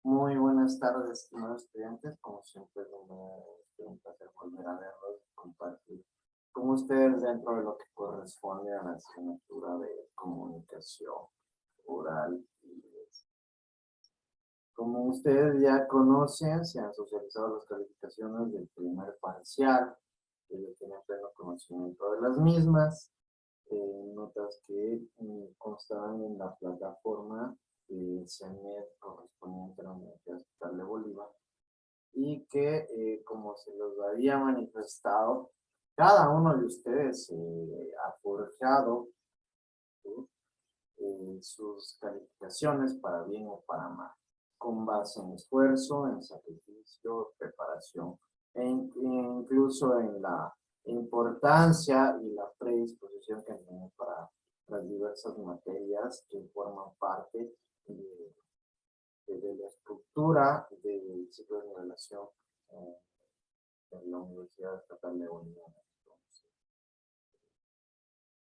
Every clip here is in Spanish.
Muy buenas tardes, estimados estudiantes. Como siempre, es un placer volver a verlos y compartir con ustedes dentro de lo que corresponde a la asignatura de comunicación oral. Como ustedes ya conocen, se han socializado las calificaciones del primer parcial, que ya tienen pleno conocimiento de las mismas. Notas que constarán en la plataforma CENET correspondiente a la Universidad Estatal de Bolívar y que, como se los había manifestado, cada uno de ustedes ha forjado sus calificaciones para bien o para mal, con base en esfuerzo, en sacrificio, preparación, incluso en la importancia y la predisposición que tienen para las diversas materias que forman parte de la estructura del ciclo de nivelación de la Universidad Estatal de Bolívar.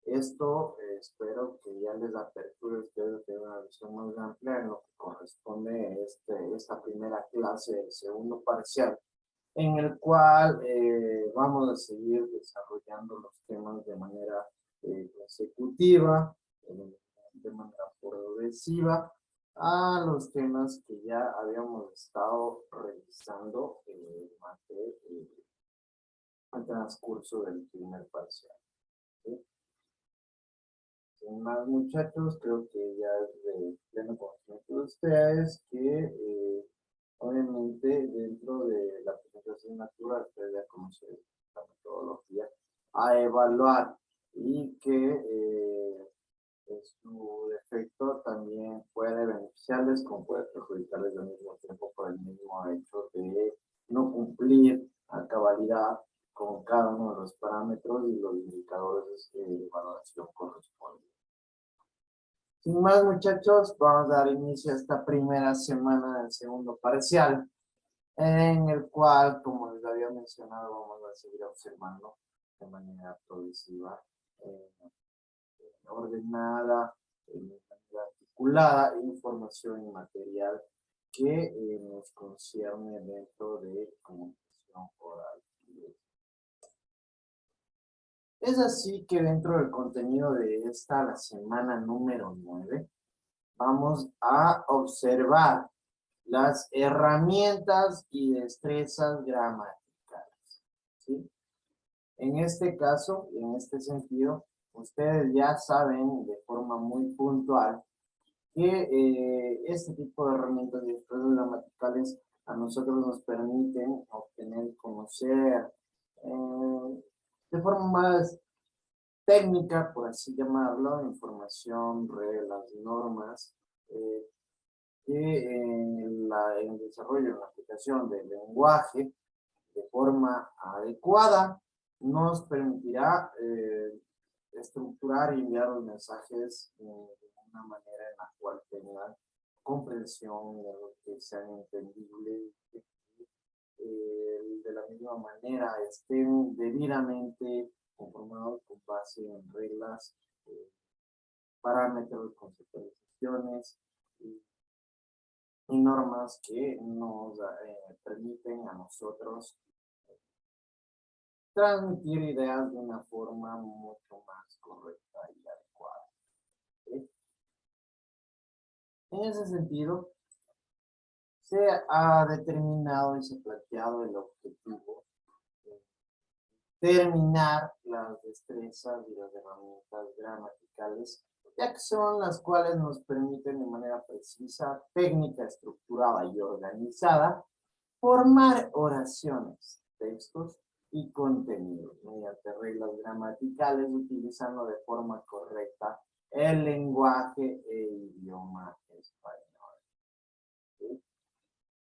Esto espero que ya les aperture a ustedes de una visión más amplia en lo que corresponde a esta primera clase del segundo parcial, en el cual vamos a seguir desarrollando los temas de manera consecutiva, de manera progresiva, a los temas que ya habíamos estado revisando durante el transcurso del primer parcial. ¿Sí? Sin más, muchachos, creo que ya es de pleno conocimiento de ustedes que obviamente dentro de la presente asignatura ustedes ya conocen la metodología a evaluar y que en su defecto también puede beneficiarles como puede perjudicarles al mismo tiempo por el mismo hecho de no cumplir a cabalidad con cada uno de los parámetros y los indicadores de valoración correspondientes. Sin más, muchachos, vamos a dar inicio a esta primera semana del segundo parcial, en el cual, como les había mencionado, vamos a seguir observando de manera progresiva, ordenada, articulada, información y material que nos concierne dentro de comunicación oral. Es así que dentro del contenido de la semana número 9, vamos a observar las herramientas y destrezas gramaticales, ¿sí? En este caso, en este sentido, ustedes ya saben de forma muy puntual que este tipo de herramientas y destrezas gramaticales a nosotros nos permiten obtener, conocer de forma más técnica, por así llamarlo, información, reglas, normas, que en el desarrollo, en la aplicación del lenguaje de forma adecuada nos permitirá estructurar y enviar los mensajes de una manera en la cual tengan comprensión, que sean entendibles, de la misma manera estén debidamente conformados con base en reglas, parámetros, conceptualizaciones y normas que nos permiten a nosotros transmitir ideas de una forma mucho más correcta y adecuada. ¿Sí? En ese sentido, se ha determinado y se ha planteado el objetivo de terminar las destrezas y las herramientas gramaticales, ya que son las cuales nos permiten de manera precisa, técnica, estructurada y organizada, formar oraciones, textos y contenidos mediante reglas gramaticales, utilizando de forma correcta el lenguaje e idioma español. ¿Sí?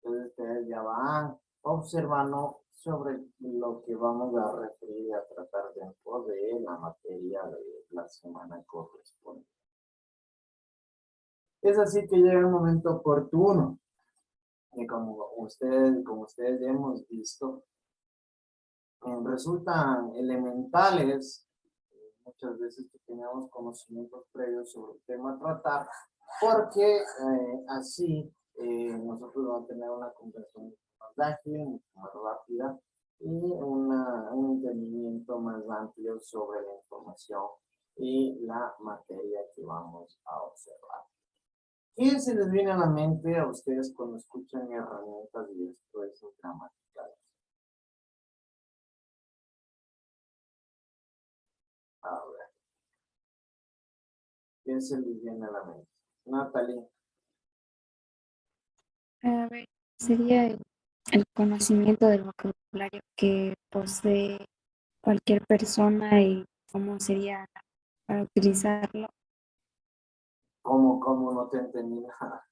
Entonces ustedes ya van observando sobre lo que vamos a referir y a tratar dentro de la materia de la semana correspondiente. Es así que llega el momento oportuno, y como ustedes ya hemos visto, resultan elementales muchas veces que tengamos conocimientos previos sobre el tema a tratar, porque así nosotros vamos a tener una comprensión mucho más ágil, mucho más rápida y un entendimiento más amplio sobre la información y la materia que vamos a observar. ¿Qué se les viene a la mente a ustedes cuando escuchan herramientas y expresiones gramaticales? A ver, ¿qué se les viene a la mente? Natalie. A ver, sería el conocimiento del vocabulario que posee cualquier persona y cómo sería para utilizarlo. ¿Cómo no te entendí nada?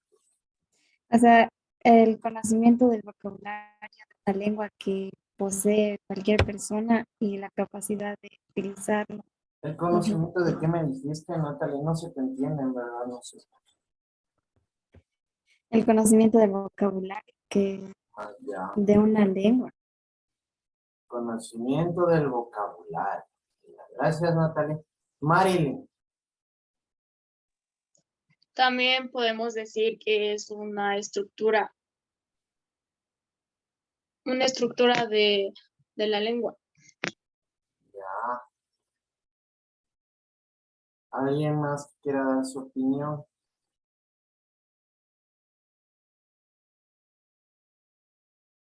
O sea, el conocimiento del vocabulario de la lengua que posee cualquier persona y la capacidad de utilizarlo. ¿El Ujú. conocimiento de qué me dijiste, Natalie? No se te entiende, en verdad, no sé. El conocimiento del vocabulario que Ah, ya. de una lengua. Conocimiento del vocabulario. Gracias, Natalie. Marilyn. También podemos decir que es una estructura de la lengua. Ya. ¿Alguien más que quiera dar su opinión?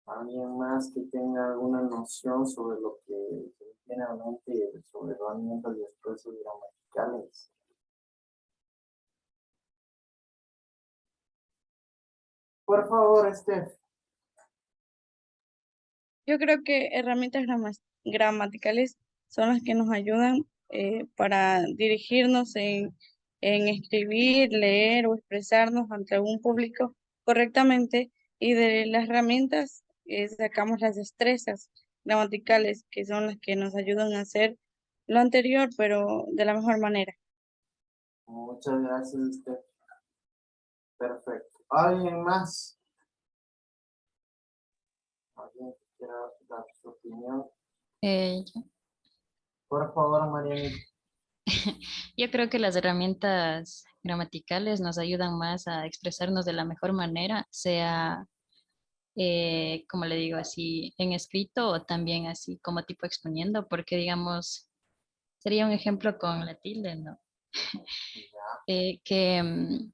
¿Alguien más que tenga alguna noción sobre lo que se tiene a la mente sobre herramientas y expresos gramaticales? Por favor, Steph. Yo creo que herramientas gramaticales son las que nos ayudan para dirigirnos en escribir, leer o expresarnos ante un público correctamente, y de las herramientas sacamos las destrezas gramaticales que son las que nos ayudan a hacer lo anterior, pero de la mejor manera. Muchas gracias, Steph. Perfecto. ¿Alguien más? ¿Alguien que quiera dar su opinión? Eh, Por favor, Marianita. yo creo que las herramientas gramaticales nos ayudan más a expresarnos de la mejor manera, sea, como le digo, así en escrito o también así como tipo exponiendo, porque digamos, sería un ejemplo con la tilde, ¿no? Que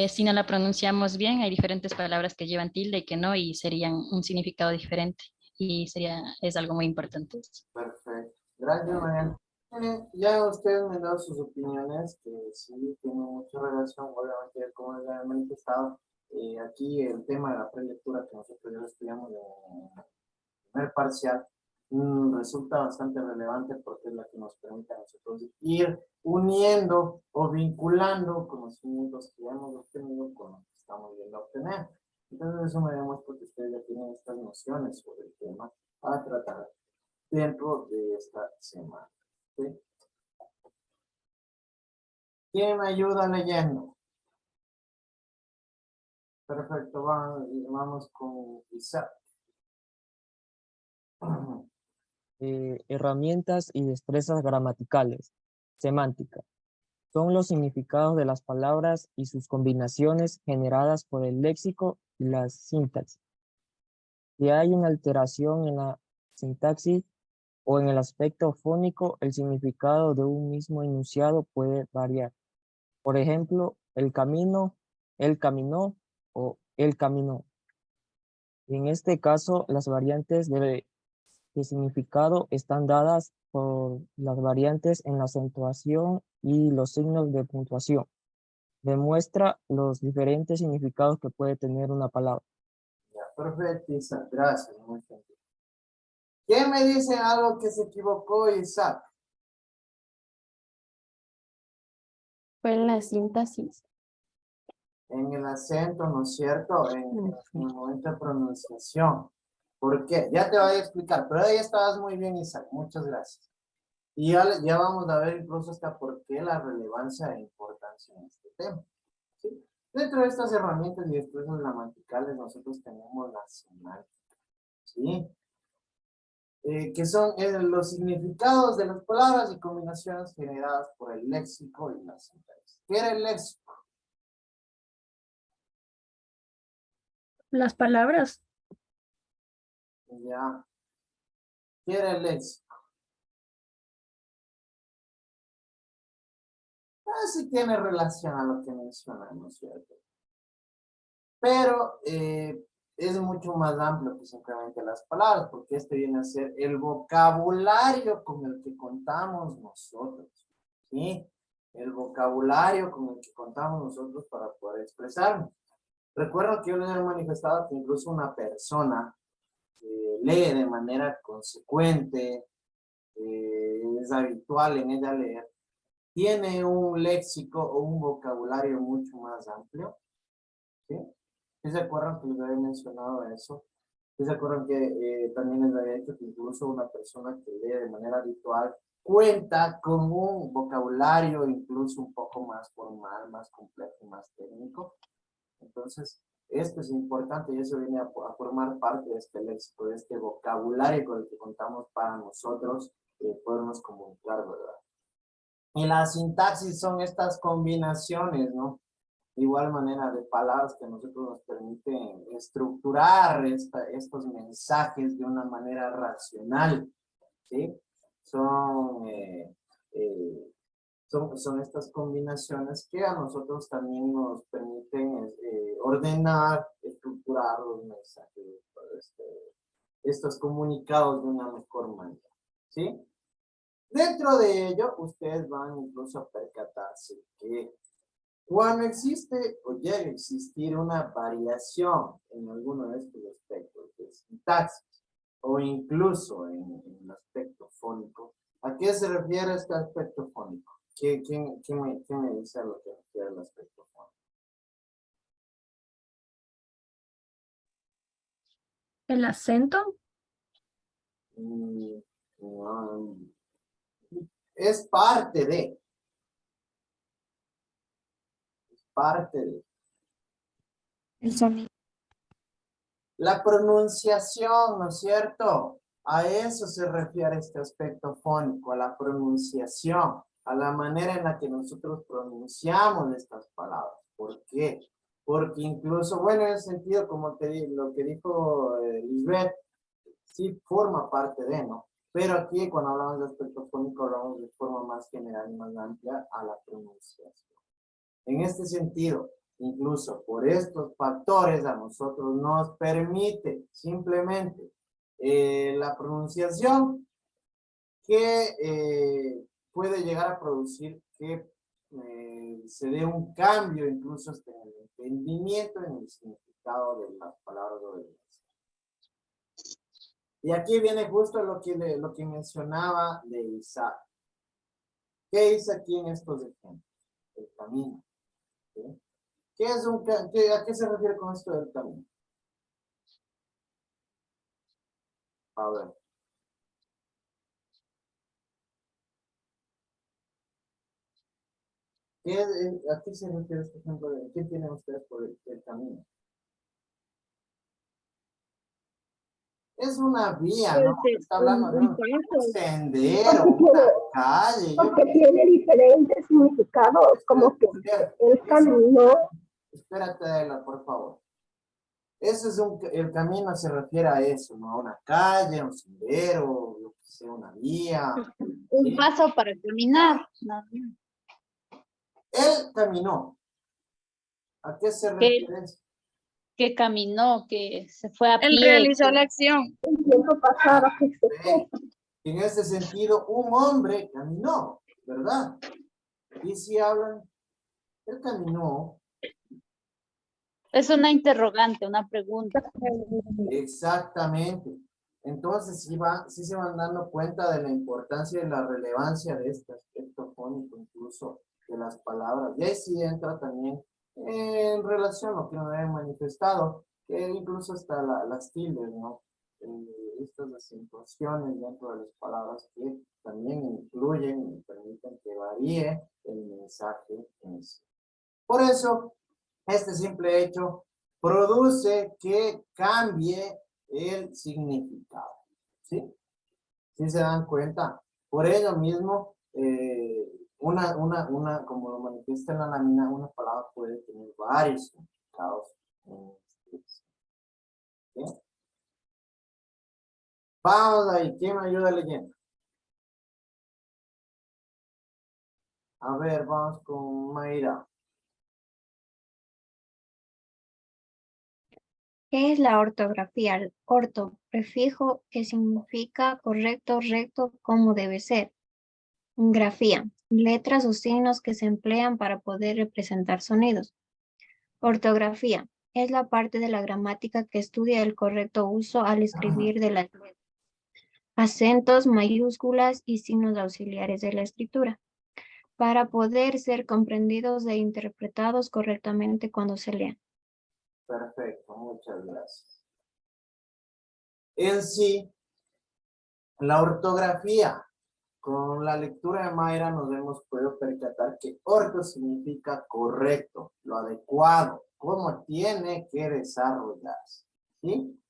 si no la pronunciamos bien, hay diferentes palabras que llevan tilde y que no, y serían un significado diferente. Y es algo muy importante. Perfecto. Gracias, Mariana. Ya ustedes me han dado sus opiniones, que sí tienen mucha relación, obviamente, como les he manifestado. Aquí el tema de la prelectura que nosotros ya estudiamos en el primer parcial resulta bastante relevante porque es la que nos permite a nosotros ir uniendo o vinculando conocimientos que ya hemos obtenido con los que estamos viendo a obtener. Entonces eso me demuestra que ustedes ya tienen estas nociones sobre el tema para tratar dentro de esta semana. ¿Sí? ¿Quién me ayuda leyendo? Perfecto, vamos con Isaac. Herramientas y destrezas gramaticales. Semántica. Son los significados de las palabras y sus combinaciones generadas por el léxico y la sintaxis. Si hay una alteración en la sintaxis o en el aspecto fónico, el significado de un mismo enunciado puede variar. Por ejemplo, el camino, el caminó o el caminó. En este caso, las variantes de significado están dadas por las variantes en la acentuación y los signos de puntuación. Demuestra los diferentes significados que puede tener una palabra. Ya, perfecto, Isaac, gracias. Muy bien. ¿Quién me dice algo que se equivocó, Isaac? Fue en la síntesis. En el acento, ¿no es cierto? En el momento de pronunciación. ¿Por qué? Ya te voy a explicar, pero ahí estabas muy bien, Isaac. Muchas gracias. Y ya vamos a ver incluso hasta por qué la relevancia e importancia en este tema. ¿Sí? Dentro de estas herramientas y expresos gramaticales, nosotros tenemos la semántica. ¿Sí? Que son los significados de las palabras y combinaciones generadas por el léxico y la sintaxis. ¿Qué era el léxico? las palabras. Ya. ¿Qué era el léxico? Sí tiene relación a lo que mencionamos, ¿cierto? Pero es mucho más amplio que simplemente las palabras, porque este viene a ser el vocabulario con el que contamos nosotros, ¿sí? El vocabulario con el que contamos nosotros para poder expresarnos. Recuerdo que yo les he manifestado que incluso una persona que lee de manera consecuente, es habitual en ella leer, tiene un léxico o un vocabulario mucho más amplio, ¿sí? ¿Sí se acuerdan que les había mencionado eso? ¿Sí se acuerdan que también les había dicho que incluso una persona que lee de manera habitual cuenta con un vocabulario incluso un poco más formal, más complejo, más técnico? Entonces, esto es importante y eso viene a formar parte de este léxico, de este vocabulario con el que contamos para nosotros podernos comunicar, ¿verdad? Y la sintaxis son estas combinaciones, ¿no? De igual manera de palabras que a nosotros nos permiten estructurar estos mensajes de una manera racional, ¿sí? Son, son estas combinaciones que a nosotros también nos permiten ordenar, estructurar los mensajes, estos comunicados de una mejor manera, ¿sí? Dentro de ello, ustedes van incluso a percatarse que cuando existe o llega a existir una variación en alguno de estos aspectos de sintaxis o incluso en el aspecto fónico, ¿a qué se refiere este aspecto fónico? ¿Quién me dice a lo que refiere el aspecto fónico? El acento. No, es parte de. El sonido. La pronunciación, ¿no es cierto? A eso se refiere este aspecto fónico, a la pronunciación, a la manera en la que nosotros pronunciamos estas palabras. ¿Por qué? Porque incluso, bueno, en ese sentido, como lo que dijo Lisbeth, sí forma parte de, ¿no? Pero aquí, cuando hablamos de aspecto fónico, hablamos de forma más general y más amplia a la pronunciación. En este sentido, incluso por estos factores a nosotros nos permite simplemente la pronunciación que puede llegar a producir que se dé un cambio incluso hasta en el entendimiento, en el significado de las palabras o de las. Y aquí viene justo lo que mencionaba de Isaac. ¿Qué dice aquí en estos ejemplos? El camino. ¿Sí? ¿A qué se refiere con esto del camino? A ver. ¿A qué se refiere este ejemplo? ¿Qué tienen ustedes por el camino? Es una vía, ¿no? Está hablando de un sendero, una calle. Porque tiene diferentes significados, como que el camino. Espérate, Adela, por favor. El camino se refiere a eso, ¿no? A una calle, un sendero, lo que sea, una vía. Un ¿sí? paso para caminar. No. Él caminó. ¿A qué se refiere eso? Que caminó, que se fue a Él pie. realizó la acción. El tiempo pasado que se fue. En ese sentido, un hombre caminó, ¿verdad? Y si hablan, él caminó. Es una interrogante, una pregunta. Exactamente. Entonces, sí se van dando cuenta de la importancia y la relevancia de este aspecto fónico, incluso de las palabras. Y ahí sí entra también en relación a lo que nos habían manifestado, que incluso hasta las tildes, ¿no? Estas acentuaciones dentro de las palabras que también incluyen y permiten que varíe el mensaje en sí. Por eso, este simple hecho produce que cambie el significado, ¿sí? ¿Sí se dan cuenta? Por ello mismo, como lo manifiesta en la lámina, una palabra puede tener varios significados. ¿Sí? Vamos ahí, ¿quién me ayuda leyendo? A ver, vamos con Mayra. ¿Qué es la ortografía? Orto, prefijo que significa correcto, recto, como debe ser. Grafía, letras o signos que se emplean para poder representar sonidos. Ortografía, es la parte de la gramática que estudia el correcto uso al escribir de las letras. Acentos, mayúsculas y signos auxiliares de la escritura, para poder ser comprendidos e interpretados correctamente cuando se lean. Perfecto, muchas gracias. En sí, la ortografía, con la lectura de Mayra nos hemos podido percatar que orto significa correcto, lo adecuado, cómo tiene que desarrollarse, ¿sí?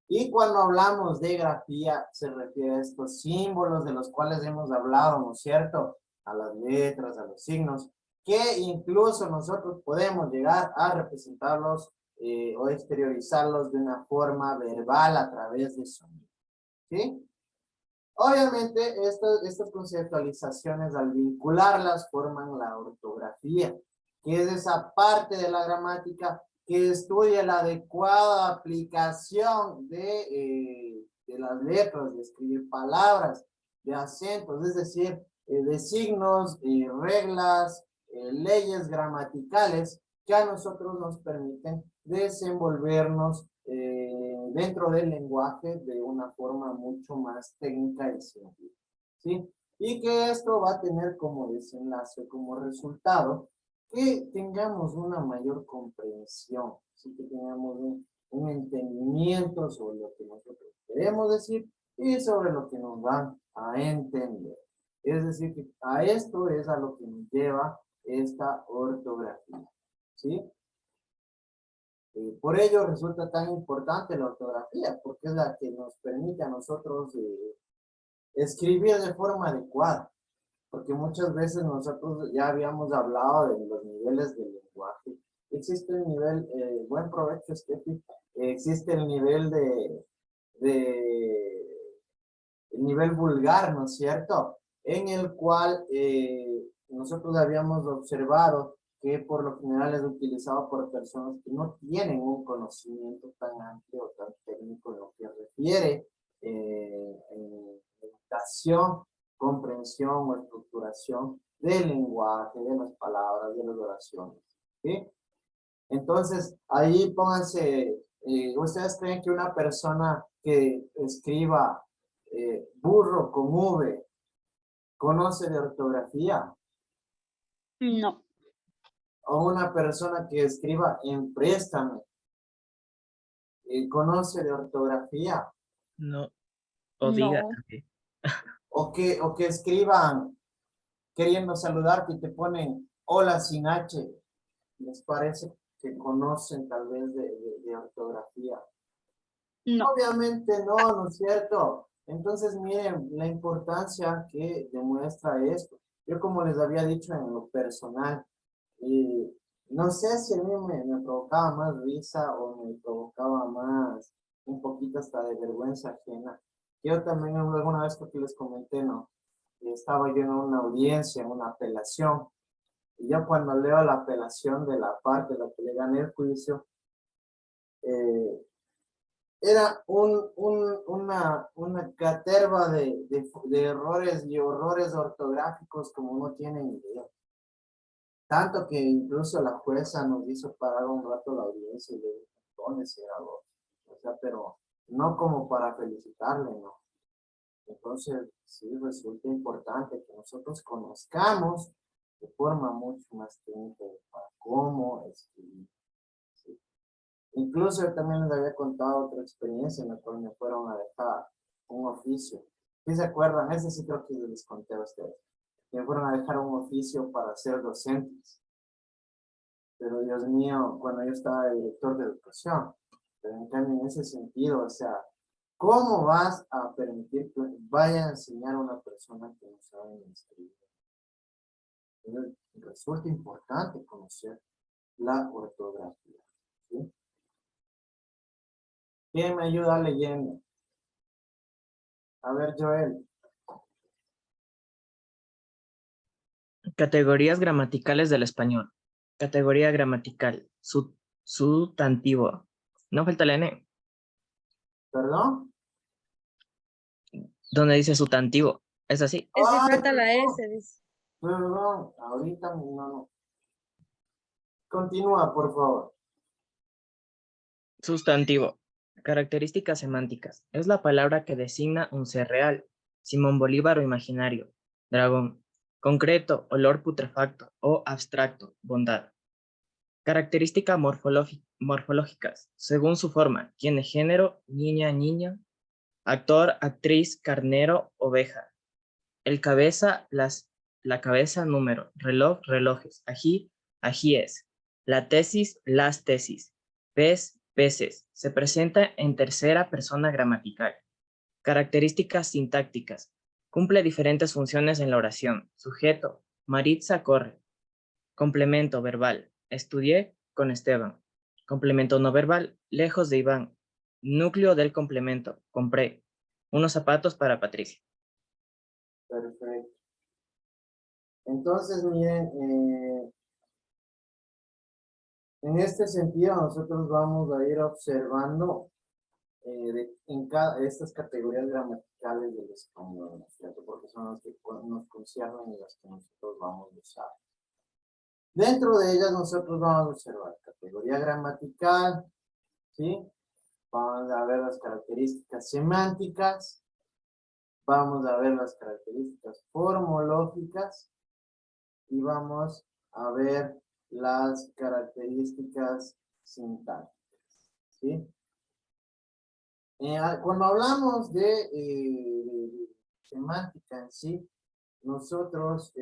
Y cuando hablamos de grafía, se refiere a estos símbolos de los cuales hemos hablado, ¿no es cierto? A las letras, a los signos, que incluso nosotros podemos llegar a representarlos o exteriorizarlos de una forma verbal a través de sonido, ¿sí? Obviamente, estas conceptualizaciones al vincularlas forman la ortografía, que es esa parte de la gramática que estudia la adecuada aplicación de las letras, de escribir palabras, de acentos, es decir, de signos, reglas, leyes gramaticales que a nosotros nos permiten desenvolvernos dentro del lenguaje de una forma mucho más técnica y científica, ¿sí? Y que esto va a tener como desenlace, como resultado, que tengamos una mayor comprensión, ¿sí? Que tengamos un entendimiento sobre lo que nosotros queremos decir y sobre lo que nos van a entender. Es decir, que a esto es a lo que nos lleva esta ortografía, ¿sí? Por ello resulta tan importante la ortografía, porque es la que nos permite a nosotros escribir de forma adecuada, porque muchas veces nosotros ya habíamos hablado de los niveles del lenguaje. Existe el nivel, buen provecho, Steffi, existe el nivel el nivel vulgar, ¿no es cierto? En el cual nosotros habíamos observado que por lo general es utilizado por personas que no tienen un conocimiento tan amplio o tan técnico en lo que refiere en educación, comprensión o estructuración del lenguaje, de las palabras, de las oraciones, ¿sí? Entonces, ahí pónganse, ¿ustedes creen que una persona que escriba burro con V conoce de ortografía? No, O una persona que escriba en préstame, ¿conoce de ortografía? No, o diga no, también. O que escriban queriendo saludar que te ponen hola sin H, ¿les parece que conocen tal vez de ortografía? no. Obviamente no, ¿no es cierto? Entonces miren la importancia que demuestra esto. Yo como les había dicho en lo personal, no sé si a mí me provocaba más risa o me provocaba más, un poquito hasta de vergüenza ajena. Yo también alguna vez que les comenté, ¿no? Estaba yo en una audiencia, en una apelación, y yo cuando leo la apelación de la parte de la que le gané el juicio, era una caterva de errores y horrores ortográficos como no tienen idea. Tanto que incluso la jueza nos hizo parar un rato la audiencia y le dijo, "Pones, era vos". O sea, pero no como para felicitarle, ¿no? Entonces, sí resulta importante que nosotros conozcamos de forma mucho más técnica para cómo escribir, ¿sí? Incluso yo también les había contado otra experiencia en la cual me fueron a dejar un oficio. ¿Sí se acuerdan? Ese sí creo que les conté a ustedes. Me fueron a dejar un oficio para ser docentes. Pero Dios mío, cuando yo estaba de director de educación, pero en cambio en ese sentido, o sea, ¿cómo vas a permitir que vaya a enseñar a una persona que no sabe ni escribir? Entonces, resulta importante conocer la ortografía, ¿sí? ¿Quién me ayuda leyendo? A ver, Joel. Categorías gramaticales del español. Categoría gramatical. Sustantivo. No falta la N. ¿Perdón? Donde dice sustantivo. Es así. Es que Ay, falta la perdón. S, dice. Perdón, ahorita no. Continúa, por favor. Sustantivo. Características semánticas. Es la palabra que designa un ser real. Simón Bolívar o imaginario. Dragón. Concreto, olor putrefacto o abstracto, bondad. Características morfológicas. Según su forma. Tiene género, niña, niño. Actor, actriz, carnero, oveja. El cabeza, la cabeza, número. Reloj, relojes. Ají, ajíes. La tesis, las tesis. Pez, peces. Se presenta en tercera persona gramatical. Características sintácticas. Cumple diferentes funciones en la oración. Sujeto, Maritza corre. Complemento verbal. Estudié con Esteban. Complemento no verbal. Lejos de Iván. Núcleo del complemento. Compré unos zapatos para Patricia. Perfecto. Entonces, miren, en este sentido nosotros vamos a ir observando en cada estas categorías gramaticales del español, ¿no es cierto? Porque son las que nos conciernen y las que nosotros vamos a usar. Dentro de ellas nosotros vamos a observar categoría gramatical, ¿sí? Vamos a ver las características semánticas, vamos a ver las características formológicas y vamos a ver las características sintácticas, ¿sí? Cuando hablamos de semántica en sí, nosotros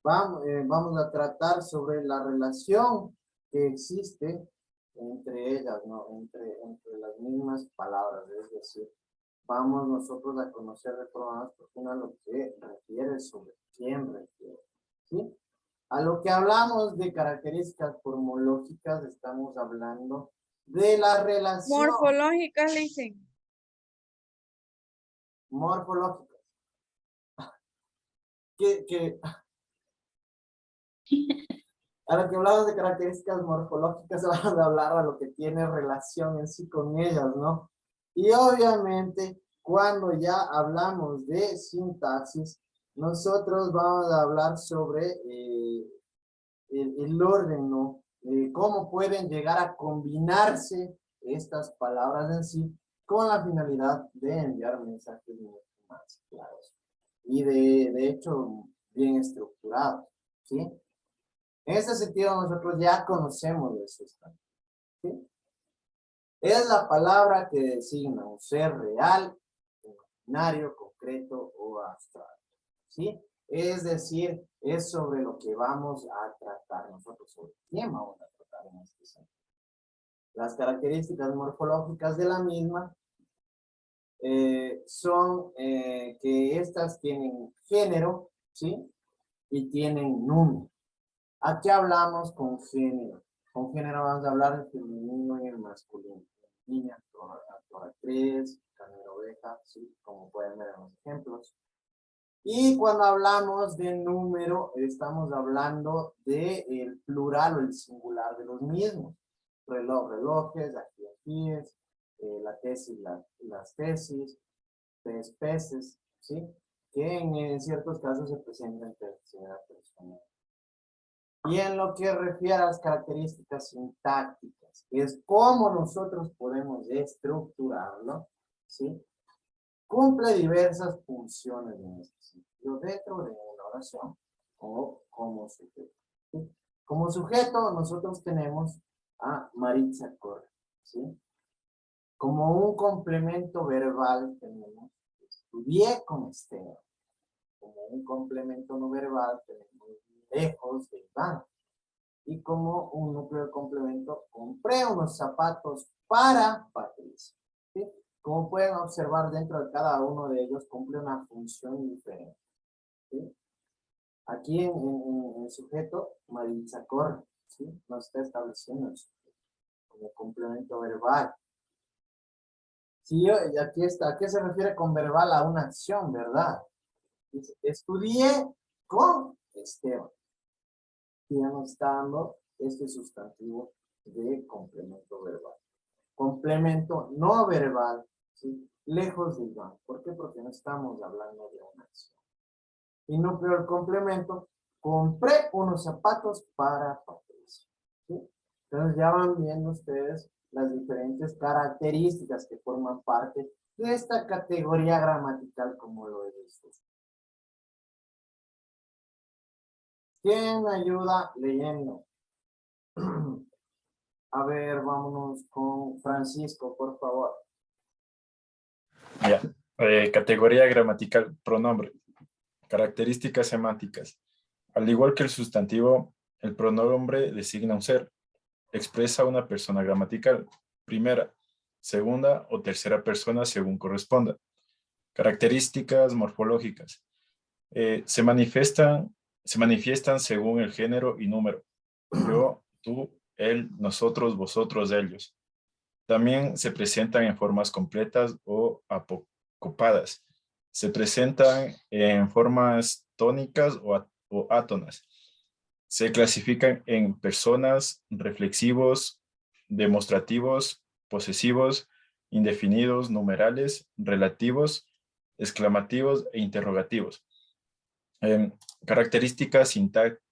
vamos a tratar sobre la relación que existe entre ellas, ¿no? Entre las mismas palabras, es decir, vamos nosotros a conocer de forma más profunda lo que refiere sobre quién refiere, ¿sí? A lo que hablamos de características formológicas, estamos hablando de la relación Morfológicas, le dicen. morfológica. A lo que hablamos de características morfológicas, vamos a hablar a lo que tiene relación en sí con ellas, ¿no? Y obviamente, cuando ya hablamos de sintaxis, nosotros vamos a hablar sobre el orden, ¿no? Cómo pueden llegar a combinarse estas palabras en sí con la finalidad de enviar mensajes mucho más claros y de hecho bien estructurados, ¿sí? En este sentido nosotros ya conocemos de eso, ¿sí? Es la palabra que designa un ser real, imaginario, concreto o abstracto, ¿sí? Es decir, es sobre lo que vamos a tratar nosotros, sobre quién vamos a tratar en este sentido. Las características morfológicas de la misma son que estas tienen género, ¿sí? Y tienen número. Aquí hablamos con género. Con género vamos a hablar del femenino y el masculino. Niña, actor, actriz, carnero, oveja, ¿sí? Como pueden ver en los ejemplos. Y cuando hablamos de número, estamos hablando del plural o el singular de los mismos. Reloj, relojes, ajíes, la tesis, las tesis, pez, peces, ¿sí? Que en ciertos casos se presentan en tercera persona. Y en lo que refiere a las características sintácticas, es cómo nosotros podemos estructurarlo, ¿sí? Cumple diversas funciones en este sentido dentro de una oración o como sujeto, ¿sí? Como sujeto nosotros tenemos a Maritza corre, ¿sí? Como un complemento verbal tenemos estudié con Esteban. Como un complemento no verbal tenemos lejos de Iván. Y como un núcleo de complemento, compré unos zapatos para Patricia, ¿sí? Como pueden observar, dentro de cada uno de ellos cumple una función diferente, ¿sí? Aquí en el sujeto, Maritza corre, ¿sí? Nos está estableciendo el sujeto como complemento verbal. Si yo, y aquí está, ¿a qué se refiere con verbal? A una acción, ¿verdad? Dice, estudié con Esteban. Y ya nos está dando este sustantivo de complemento verbal. Complemento no verbal, ¿sí? Lejos de Iván. ¿Por qué? Porque no estamos hablando de una acción. Y no peor complemento, compré unos zapatos para Patricia. ¿Sí? Entonces ya van viendo ustedes las diferentes características que forman parte de esta categoría gramatical como lo he visto. ¿Quién me ayuda leyendo? A ver, vámonos con Francisco, por favor. Ya. Categoría gramatical, pronombre. Características semánticas. Al igual que el sustantivo, el pronombre designa un ser. Expresa una persona gramatical, primera, segunda o tercera persona según corresponda. Características morfológicas. Se manifiestan según el género y número. Yo, tú, él, nosotros, vosotros, ellos. También se presentan en formas completas o apocopadas. Se presentan en formas tónicas o átonas. Se clasifican en personas, reflexivos, demostrativos, posesivos, indefinidos, numerales, relativos, exclamativos e interrogativos. Características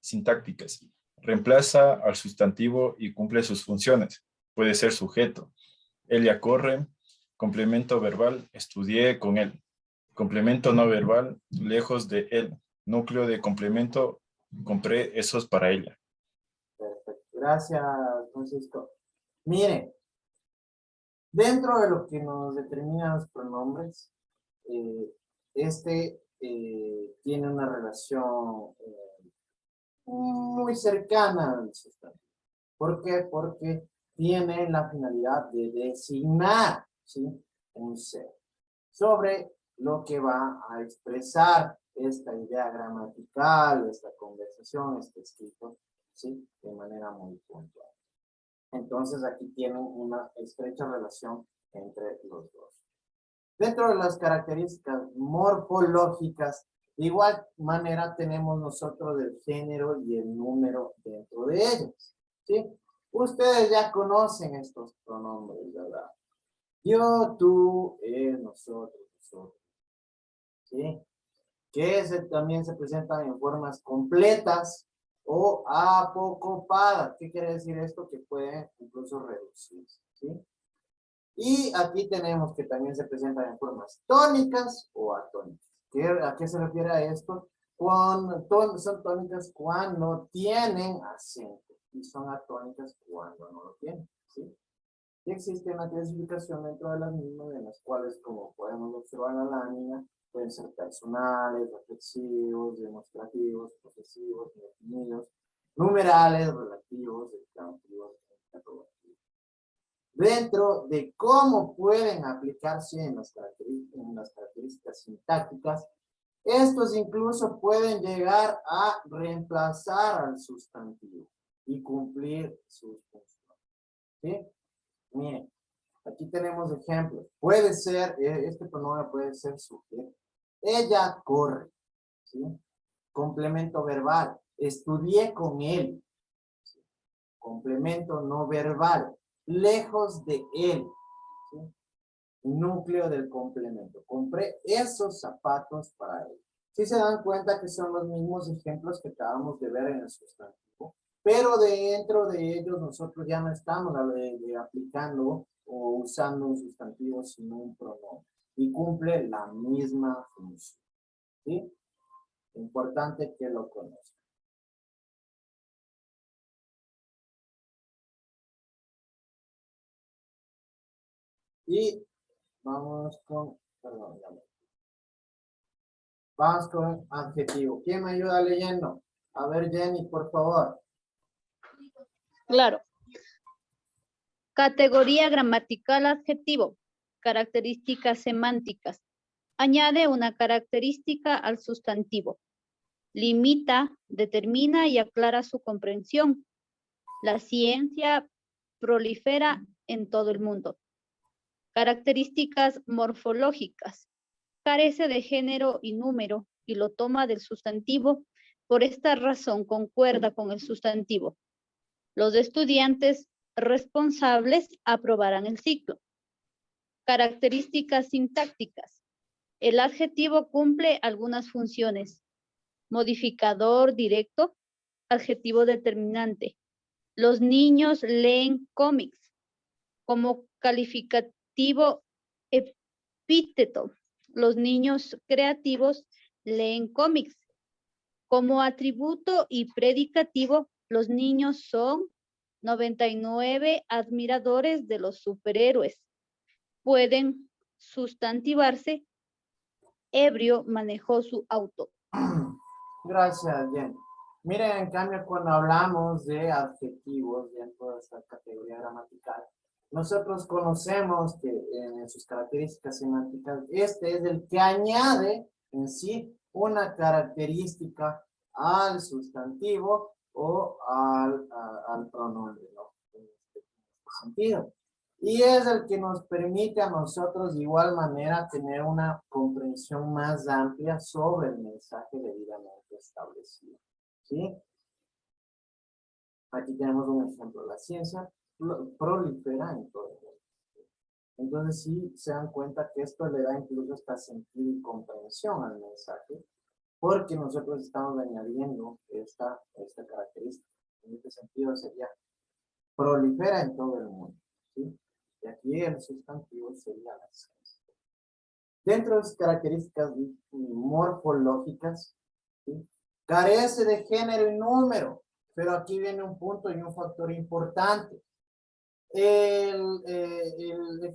sintácticas. Reemplaza al sustantivo y cumple sus funciones. Puede ser sujeto. Ella corre. Complemento verbal. Estudié con él. Complemento no verbal. Lejos de él. Núcleo de complemento. Compré esos para ella. Perfecto. Gracias, Francisco. Miren, dentro de lo que nos determinan los pronombres, tiene una relación muy cercana al sustantivo. ¿Por qué? Porque tiene la finalidad de designar, ¿sí?, un ser sobre lo que va a expresar esta idea gramatical, esta conversación, este escrito, ¿sí?, de manera muy puntual. Entonces aquí tienen una estrecha relación entre los dos. Dentro de las características morfológicas, de igual manera tenemos nosotros el género y el número dentro de ellos, ¿sí? Ustedes ya conocen estos pronombres, ¿verdad? Yo, tú, él, nosotros, ¿sí? Que también se presentan en formas completas o apocopadas. ¿Qué quiere decir esto? Que pueden incluso reducirse, ¿sí? Y aquí tenemos que también se presentan en formas tónicas o atónicas. ¿A qué se refiere a esto? Son tónicas cuando tienen acento y son atónicas cuando no lo tienen, ¿sí? Y existe una clasificación dentro de las mismas, en las cuales, como podemos observar en la lámina, pueden ser personales, reflexivos, demostrativos, posesivos, indefinidos, numerales, relativos, exclamativos, interrogativos. Dentro de cómo pueden aplicarse en las características sintácticas, estos incluso pueden llegar a reemplazar al sustantivo y cumplir sus funciones, ¿sí? Miren, aquí tenemos ejemplos. Puede ser, este pronombre puede ser sujeto. Ella corre, ¿sí? Complemento verbal. Estudié con él. ¿Sí? Complemento no verbal. Lejos de él. ¿Sí? Núcleo del complemento. Compré esos zapatos para él. Si se dan cuenta que son los mismos ejemplos que acabamos de ver en el sustantivo, pero dentro de ellos nosotros ya no estamos aplicando o usando un sustantivo sino un pronombre y cumple la misma función, ¿sí? Importante que lo conozcan. Y vamos con, perdón, vamos con adjetivo. ¿Quién me ayuda leyendo? A ver, Jenny, por favor. Claro. Categoría gramatical adjetivo. Características semánticas. Añade una característica al sustantivo. Limita, determina y aclara su comprensión. La ciencia prolifera en todo el mundo. Características morfológicas. Carece de género y número y lo toma del sustantivo. Por esta razón concuerda con el sustantivo. Los estudiantes responsables aprobarán el ciclo. Características sintácticas. El adjetivo cumple algunas funciones. Modificador directo, adjetivo determinante. Los niños leen cómics. Como calificativo epíteto. Los niños creativos leen cómics. Como atributo y predicativo, los niños son 99 admiradores de los superhéroes. Pueden sustantivarse. Ebrio manejó su auto. Gracias, Jen. Miren, en cambio, cuando hablamos de adjetivos dentro de esta categoría gramatical, nosotros conocemos que en sus características semánticas, este es el que añade en sí una característica al sustantivo o al pronombre, ¿no? En este sentido. Y es el que nos permite a nosotros de igual manera tener una comprensión más amplia sobre el mensaje debidamente establecido. ¿Sí? Aquí tenemos un ejemplo. La ciencia prolifera en todo el mundo. Entonces sí se dan cuenta que esto le da incluso hasta sentido y comprensión al mensaje, porque nosotros estamos añadiendo esta característica. En este sentido sería prolifera en todo el mundo. ¿Sí? Y aquí el sustantivo sería la ciencia. Dentro de las características morfológicas, ¿sí? Carece de género y número, pero aquí viene un punto y un factor importante. El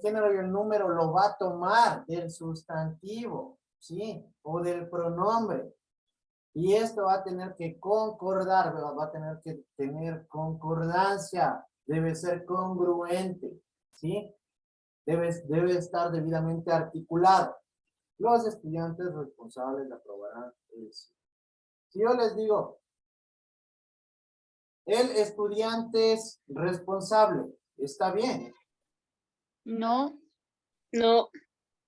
género y el número lo va a tomar del sustantivo, ¿sí? O del pronombre. Y esto va a tener que concordar, va a tener que tener concordancia, debe ser congruente, ¿sí? Debe estar debidamente articulado. Los estudiantes responsables aprobarán eso. Si yo les digo, el estudiante es responsable, ¿está bien? No. No.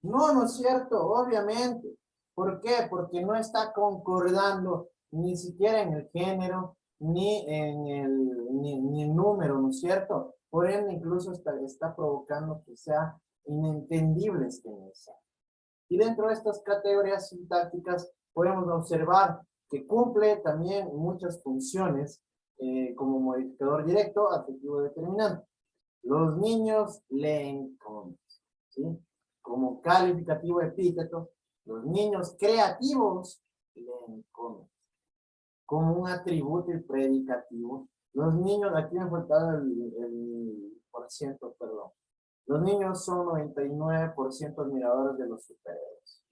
No, no es cierto, obviamente. ¿Por qué? Porque no está concordando ni siquiera en el género, ni en el número, ¿no es cierto? Por ende, incluso está provocando que sea inentendible este mensaje. Y dentro de estas categorías sintácticas podemos observar que cumple también muchas funciones como modificador directo, adjetivo determinante. Los niños leen cómics, ¿sí? Como calificativo epíteto, los niños creativos leen cómics. Como un atributo y predicativo, los niños, aquí me faltaba el por ciento, perdón. Los niños son 99% admiradores de los superhéroes.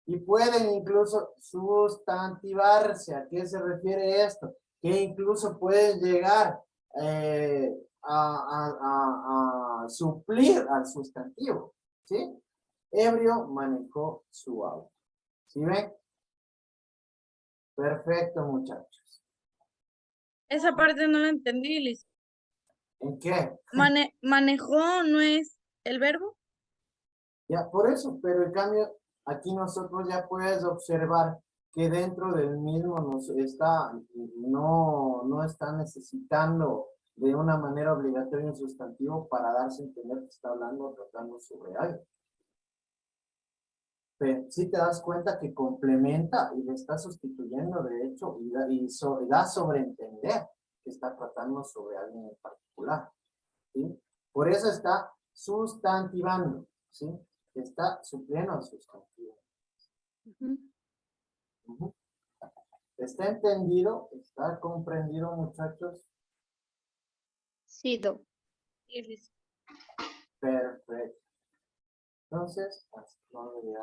Y pueden incluso sustantivarse. ¿A qué se refiere esto? Que incluso pueden llegar a suplir al sustantivo. ¿Sí? Ebrio manejó su auto. ¿Sí ven? Perfecto, muchachos. Esa parte no la entendí, Liz. ¿En qué? Manejó no es el verbo. Ya, por eso, pero en cambio, aquí nosotros ya puedes observar que dentro del mismo no está necesitando de una manera obligatoria un sustantivo para darse a entender que está hablando o tratando sobre algo. Pero si te das cuenta que complementa y le está sustituyendo, de hecho, y da sobreentender que está tratando sobre alguien en particular. ¿Sí? Por eso está sustantivando, ¿sí? Está supliendo al sustantivo. ¿Está entendido? ¿Está comprendido, muchachos? Sí, do. Perfecto. Entonces, no debería